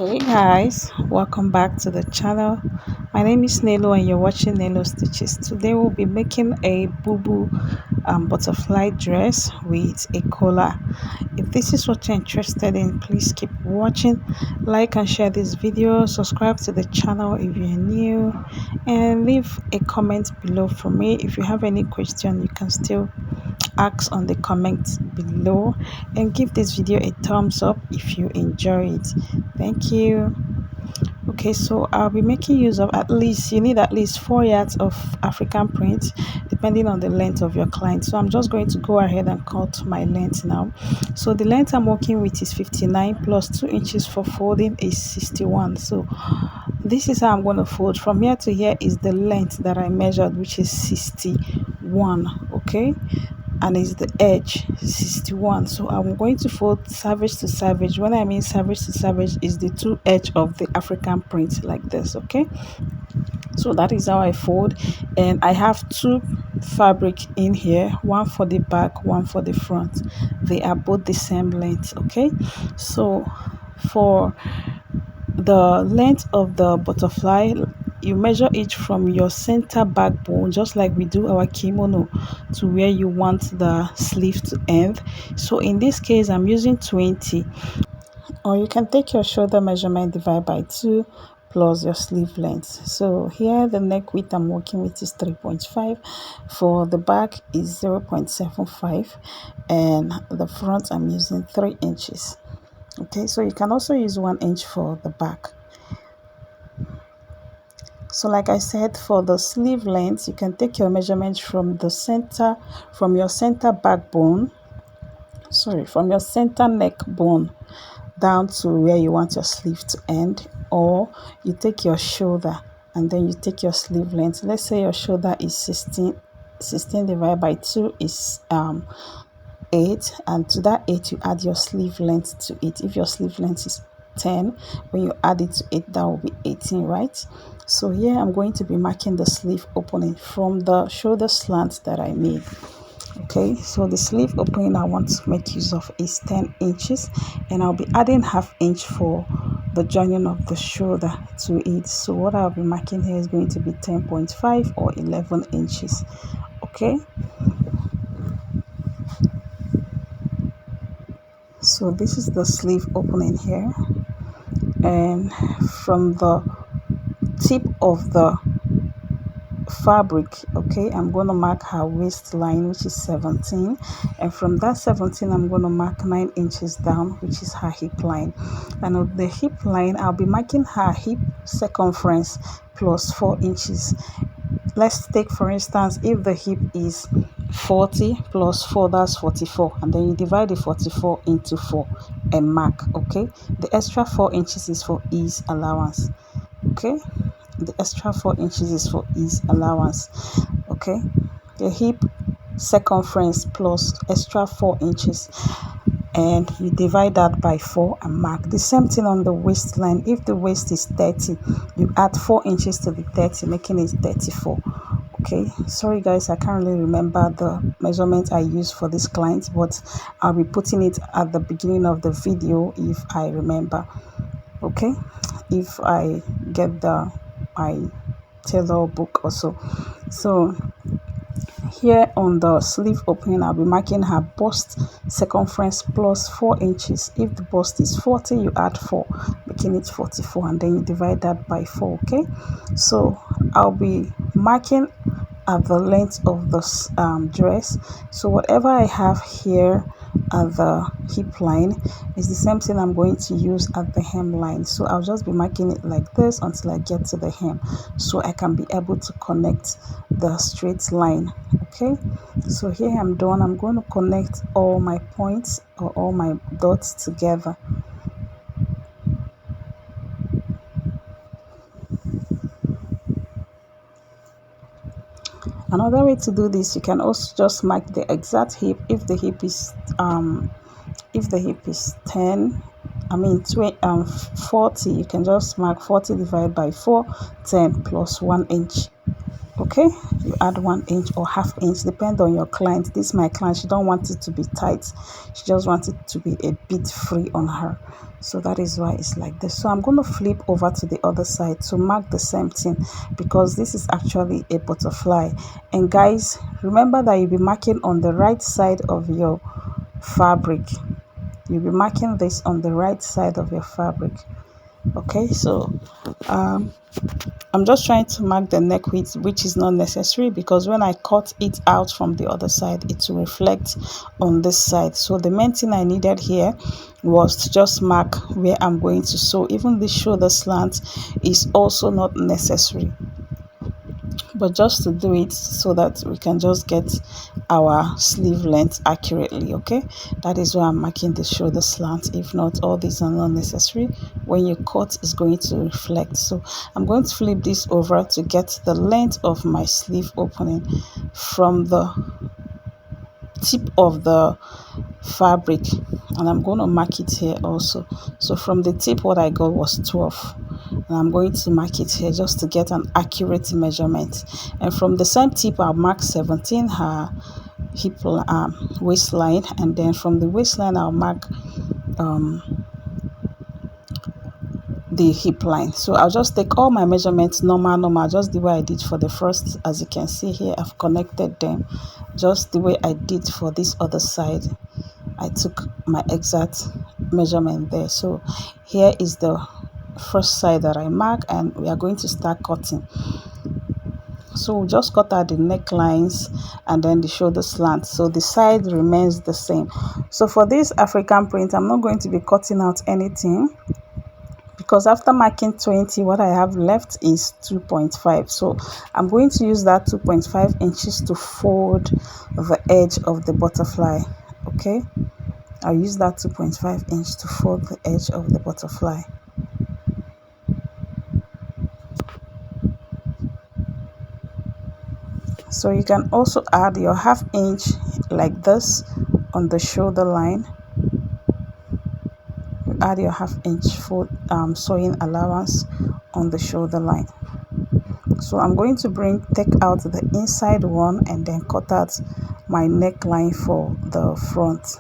Hey guys, welcome back to the channel. My name is Nelo and you're watching Nelo Stitches. Today we'll be making a boo-boo butterfly dress with a collar. If this is what you're interested in, please keep watching. Like and share this video. Subscribe to the channel if you're new, and leave a comment below for me. If you have any question, you can still ask on the comments below, and give this video a thumbs up if you enjoy it. Thank you. Okay, so I'll be making use of you need at least 4 yards of African print depending on the length of your client. So I'm just going to go ahead and cut my length now. So the length I'm working with is 59 plus 2 inches for folding is 61. So this is how I'm going to fold. From here to here is the length that I measured, which is 61. Okay, and is the edge 61. So I'm going to fold savage to savage. When I mean savage to savage, is the two edge of the African print like this. Okay, so that is how I fold, and I have two fabric in here, one for the back, one for the front. They are both the same length. Okay, so for the length of the butterfly, you measure it from your center backbone, just like we do our kimono, to where you want the sleeve to end. So in this case I'm using 20, or you can take your shoulder measurement, divide by 2 plus your sleeve length. So here the neck width I'm working with is 3.5, for the back is 0.75, and the front I'm using 3 inches. Okay, so you can also use 1 inch for the back. So like I said, for the sleeve length, you can take your measurement from the center, from your center backbone, from your center neck bone down to where you want your sleeve to end, or you take your shoulder and then you take your sleeve length. Let's say your shoulder is 16 divided by 2 is 8, and to that 8 you add your sleeve length to it. If your sleeve length is 10, when you add it to 8, that will be 18, right? So here I'm going to be marking the sleeve opening from the shoulder slant that I made. Okay, so the sleeve opening I want to make use of is 10 inches, and I'll be adding ½ inch for the joining of the shoulder to it. So what I'll be marking here is going to be 10.5 or 11 inches. Okay, so this is the sleeve opening here, and from the tip of the fabric, okay, I'm going to mark her waistline, which is 17, and from that 17 I'm going to mark 9 inches down, which is her hip line. And on the hip line I'll be marking her hip circumference plus 4 inches. Let's take for instance, if the hip is 40 plus 4, that's 44, and then you divide the 44 into 4 and mark. Okay, the extra 4 inches is for ease allowance. Okay, the extra 4 inches is for ease allowance. Okay, the hip circumference plus extra 4 inches, and you divide that by 4 and mark. The same thing on the waistline. If the waist is 30, you add 4 inches to the 30, making it 34. Okay, sorry guys, I can't really remember the measurement I used for this client, but I'll be putting it at the beginning of the video if I remember. Okay, if I get my tailor book also. So here on the sleeve opening I'll be marking her bust circumference plus 4 inches. If the bust is 40, you add 4, making it 44, and then you divide that by 4. Okay, so I'll be marking at the length of this dress. So whatever I have here at the hip line is the same thing I'm going to use at the hemline. So I'll just be marking it like this until I get to the hem, so I can be able to connect the straight line. Okay, so here I'm done. I'm going to connect all my points or all my dots together. Another way to do this, you can also just mark the exact hip. If the hip is 10, 40, you can just mark 40 divided by 4, 10 plus 1 inch. Okay, you add 1 inch or ½ inch, depend on your client. This my client, she don't want it to be tight, she just wants it to be a bit free on her, so that is why it's like this. So I'm going to flip over to the other side to mark the same thing, because this is actually a butterfly. And guys, remember that you'll be marking on the right side of your fabric. You'll be marking this on the right side of your fabric. Okay, so I'm just trying to mark the neck width, which is not necessary, because when I cut it out from the other side, it will reflect on this side. So the main thing I needed here was to just mark where I'm going to sew. Even the shoulder slant is also not necessary, but just to do it so that we can just get our sleeve length accurately. Okay, that is why I'm marking the shoulder slant. If not, all these are not necessary. When you cut, it's going to reflect. So I'm going to flip this over to get the length of my sleeve opening from the tip of the fabric, and I'm going to mark it here also. So from the tip, what I got was 12, and I'm going to mark it here just to get an accurate measurement. And from the same tip, I'll mark 17, her hip waistline, and then from the waistline I'll mark the hip line. So I'll just take all my measurements normal, just the way I did for the first. As you can see here, I've connected them just the way I did for this other side. I took my exact measurement there. So here is the first side that I mark, and we are going to start cutting. So we just cut out the necklines and then the shoulder slant, so the side remains the same. So for this African print, I'm not going to be cutting out anything, because after marking 20, what I have left is 2.5. So I'm going to use that 2.5 inches to fold the edge of the butterfly. Okay, I'll use that 2.5 inch to fold the edge of the butterfly. So you can also add your ½ inch like this on the shoulder line. You add your ½ inch fold sewing allowance on the shoulder line. So I'm going to take out the inside one and then cut out my neckline for the front.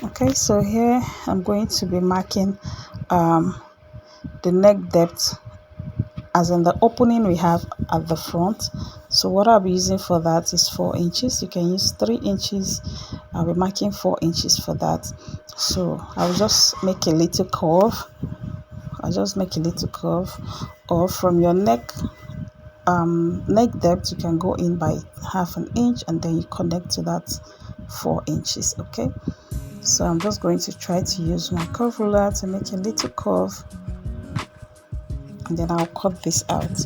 Okay, so here I'm going to be marking the neck depth, as in the opening we have at the front. So what I'll be using for that is 4 inches. You can use 3 inches. I'll be marking 4 inches for that. So I'll just make a little curve. Or from your neck depth, you can go in by ½ an inch, and then you connect to that 4 inches. Okay, so I'm just going to try to use my curve ruler to make a little curve, and then I'll cut this out.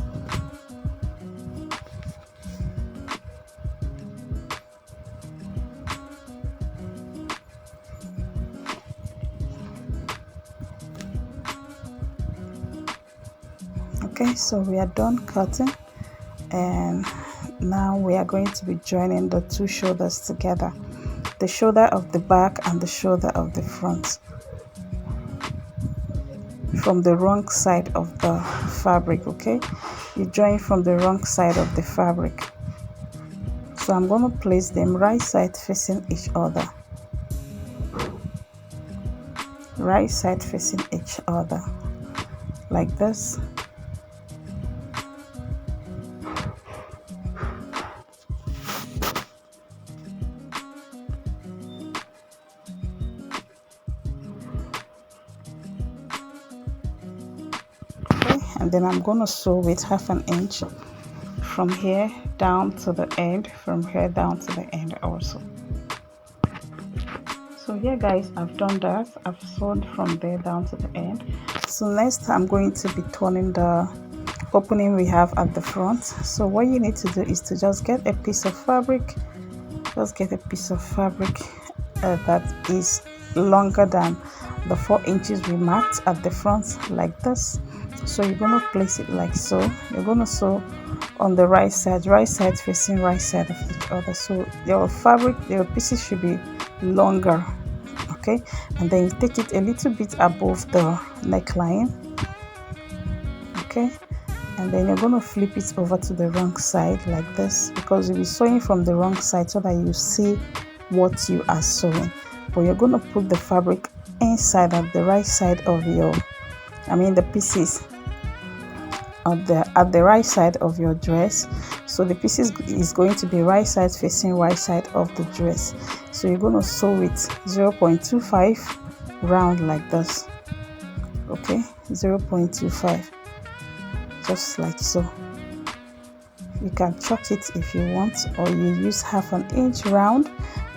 Okay, so we are done cutting, and now we are going to be joining the two shoulders together, the shoulder of the back and the shoulder of the front, from the wrong side of the fabric. Okay, you join from the wrong side of the fabric. So I'm going to place them right side facing each other, right side facing each other, like this. And then I'm going to sew with ½ an inch from here down to the end, from here down to the end also. So here guys, I've done that. I've sewn from there down to the end. So next I'm going to be turning the opening we have at the front. So what you need to do is to just get a piece of fabric, that is longer than the 4 inches we marked at the front, like this. So you're going to place it like so. You're going to sew on the right side facing right side of each other. So your pieces should be longer. okay, and then you take it a little bit above the neckline, okay, and then you're going to flip it over to the wrong side like this, because you'll be sewing from the wrong side so that you see what you are sewing. But you're going to put the fabric inside at the right side of your, the pieces at the right side of your dress. So the pieces is going to be right side facing right side of the dress. So you're going to sew it 0.25 round like this, okay, 0.25, just like so. You can chalk it if you want, or you use half an inch round,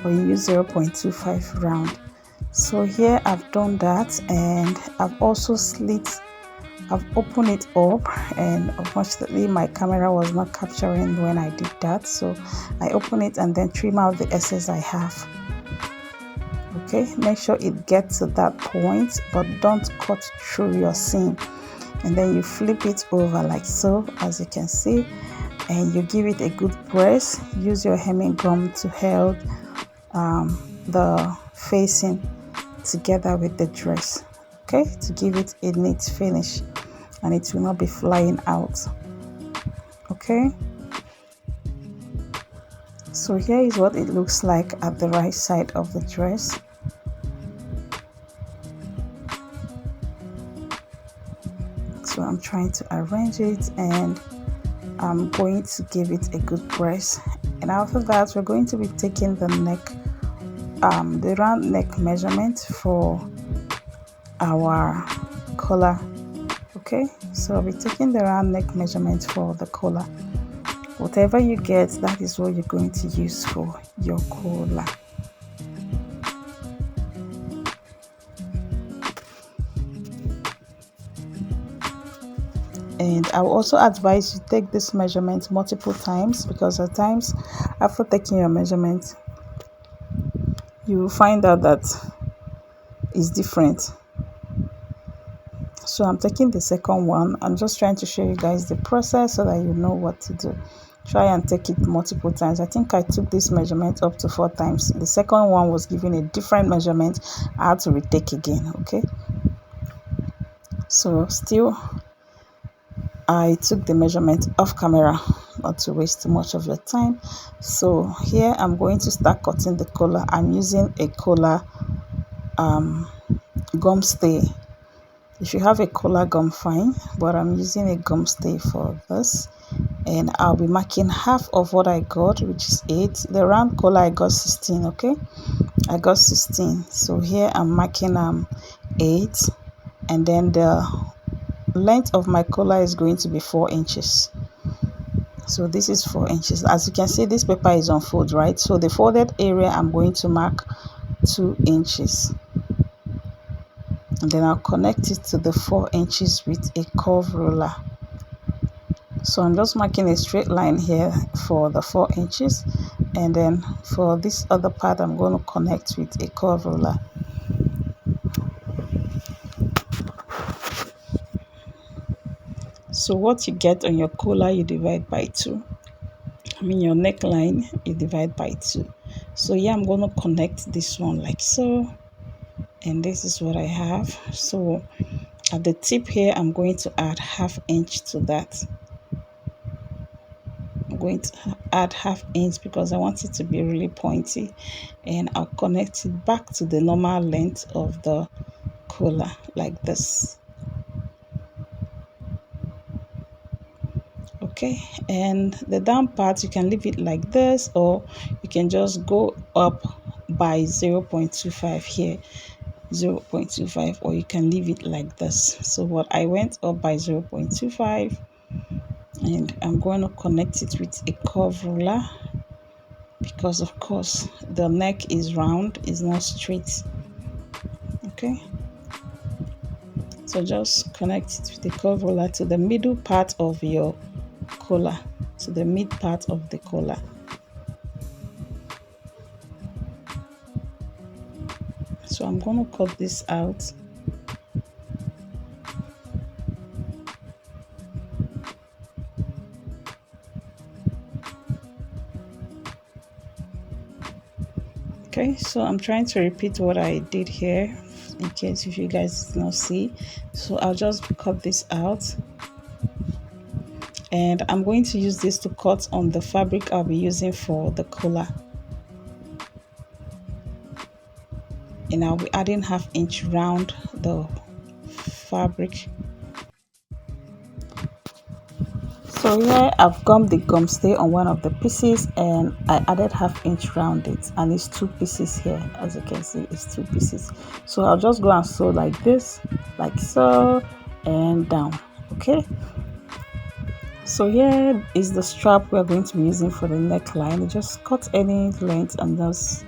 or you use 0.25 round. So here I've done that, and I've also I've opened it up, and unfortunately my camera was not capturing when I did that, so I open it and then trim out the excess I have. Okay, make sure it gets to that point, but don't cut through your seam. And then you flip it over like so, as you can see, and you give it a good press. Use your hemming gum to hold the facing together with the dress, okay, to give it a neat finish and it will not be flying out. Okay, so here is what it looks like at the right side of the dress. So I'm trying to arrange it, and I'm going to give it a good press. And after that, we're going to be taking the neck, the round neck measurement for our collar. Okay, so I'll be taking the round neck measurement for the collar. Whatever you get, that is what you're going to use for your collar. And I will also advise you take this measurement multiple times, because at times after taking your measurement you will find out that it's different. So I'm taking the second one. I'm just trying to show you guys the process so that you know what to do. Try and take it multiple times. I think I took this measurement up to 4 times. The second one was giving a different measurement. I had to retake again. Okay, so still I took the measurement off camera, not to waste too much of your time. So here I'm going to start cutting the collar. I'm using a collar gum stay. If you have a collar gum, fine, but I'm using a gum stay for this. And I'll be marking half of what I got, which is 8. The round collar I got 16. Okay, I got 16. So here I'm marking 8, and then the length of my collar is going to be 4 inches. So this is 4 inches. As you can see, this paper is on fold, right? So the folded area I'm going to mark 2 inches, and then I'll connect it to the 4 inches with a curve ruler. So I'm just marking a straight line here for the 4 inches, and then for this other part I'm going to connect with a curve ruler. So what you get on your collar, you divide by 2. Your neckline, you divide by 2. So yeah, I'm going to connect this one like so, and this is what I have. So at the tip here, I'm going to add ½ inch to that. I'm going to add ½ inch because I want it to be really pointy, and I'll connect it back to the normal length of the collar like this. Okay, and the down part you can leave it like this, or you can just go up by 0.25 here, 0.25, or you can leave it like this. So what I went up by 0.25, and I'm going to connect it with a curve ruler, because of course the neck is round, is not straight. Okay, so just connect it with the curve ruler to the middle part of your collar, to the mid part of the collar. So I'm going to cut this out. Okay, so I'm trying to repeat what I did here in case if you guys did not see. So I'll just cut this out, and I'm going to use this to cut on the fabric I'll be using for the collar, and I'll be adding 1/2 inch round the fabric. So here I've gummed the gum stay on one of the pieces, and I added 1/2 inch round it, and it's 2 pieces here. As you can see, it's 2 pieces. So I'll just go and sew like this, like so, and down. Okay, so here is the strap we're going to be using for the neckline. Just cut any length and just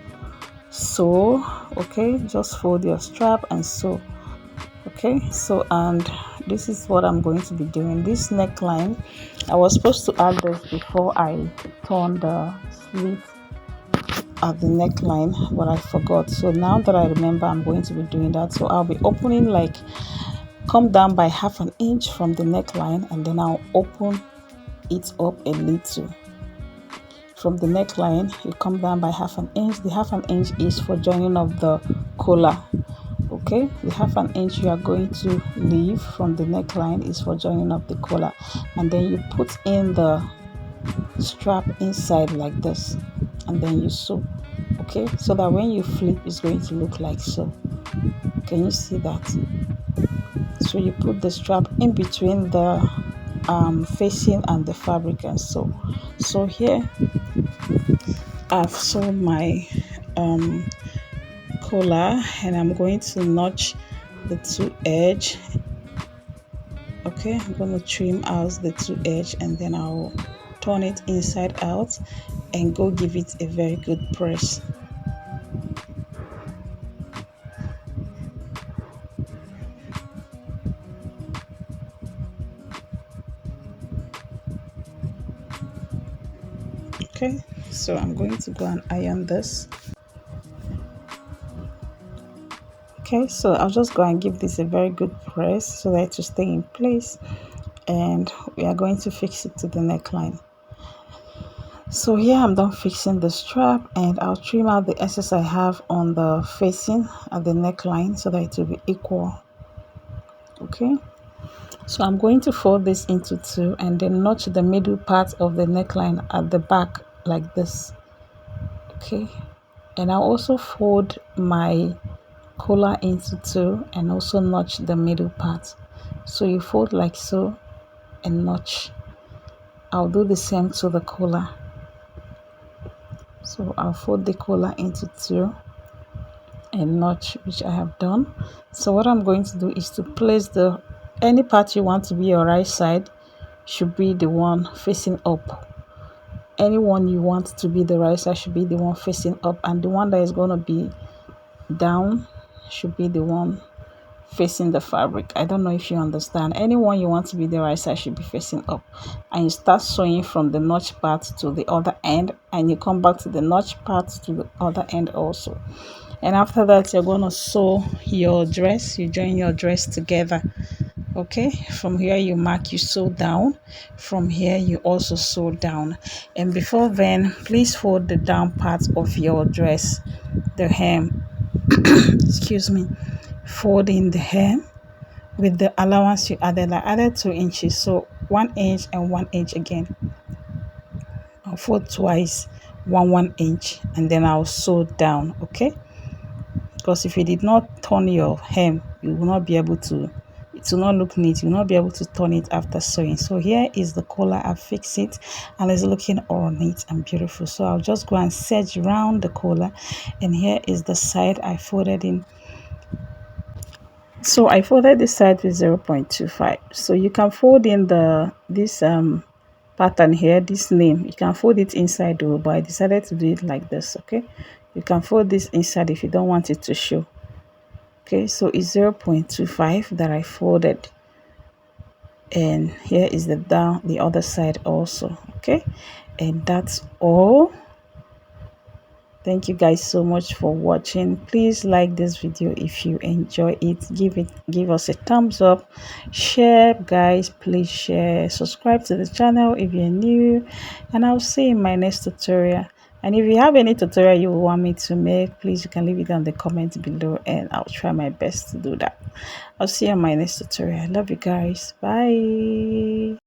sew. Okay, just fold your strap and sew. Okay, so and this is what I'm going to be doing. This neckline, I was supposed to add this before I turned the sleeve at the neckline, but I forgot. So now that I remember, I'm going to be doing that. So I'll be opening, like, come down by 1/2 inch from the neckline, and then I'll open it up a little. From the neckline, you come down by 1/2 inch. The 1/2 inch is for joining of the collar. Okay, the 1/2 inch you are going to leave from the neckline is for joining up the collar, and then you put in the strap inside like this, and then you sew. Okay, so that when you flip, it's going to look like so. Can you see that? So you put the strap in between the facing and the fabric and sew. So here I've sewn my collar, and I'm going to notch the 2 edge. Okay, I'm going to trim out the 2 edge, and then I'll turn it inside out and go give it a very good press. Okay, so I'm going to go and iron this. Okay, so I'll just go and give this a very good press so that it will stay in place, and we are going to fix it to the neckline. So here I'm done fixing the strap, and I'll trim out the excess I have on the facing at the neckline so that it will be equal. Okay, so I'm going to fold this into 2 and then notch the middle part of the neckline at the back like this. Okay, and I'll also fold my collar into 2 and also notch the middle part. So you fold like so and notch. I'll do the same to the collar. So I'll fold the collar into 2 and notch, which I have done. So what I'm going to do is to place the any part you want to be your right side should be the one facing up. Anyone you want to be the right side should be the one facing up, and the one that is going to be down should be the one facing the fabric. I don't know if you understand. Anyone you want to be the right side should be facing up, and you start sewing from the notch part to the other end, and you come back to the notch part to the other end also. And after that, you're going to sew your dress. You join your dress together. Okay, from here you mark, you sew down. From here you also sew down, and before then, please fold the down part of your dress, the hem. Excuse me. Fold in the hem with the allowance you added. I added 2 inches, so 1 inch and 1 inch again. I'll fold twice, 1 inch, and then I'll sew down. Okay, because if you did not turn your hem, you will not be able to, it will not look neat. You will not be able to turn it after sewing. So here is the collar. I fix it, and it's looking all neat and beautiful. So I'll just go and serge around the collar, and here is the side I folded in. So I folded this side with 0.25. So you can fold in this pattern here, this name, you can fold it inside though, but I decided to do it like this. Okay, you can fold this inside if you don't want it to show. Okay, so it's 0.25 that I folded, and here is the other side also. Okay, and that's all. Thank you guys so much for watching. Please like this video if you enjoy it. Give us a thumbs up. Share, guys, please share. Subscribe to the channel if you're new, and I'll see you in my next tutorial. And if you have any tutorial you want me to make, please you can leave it down in the comments below and I'll try my best to do that. I'll see you on my next tutorial. I love you guys. Bye.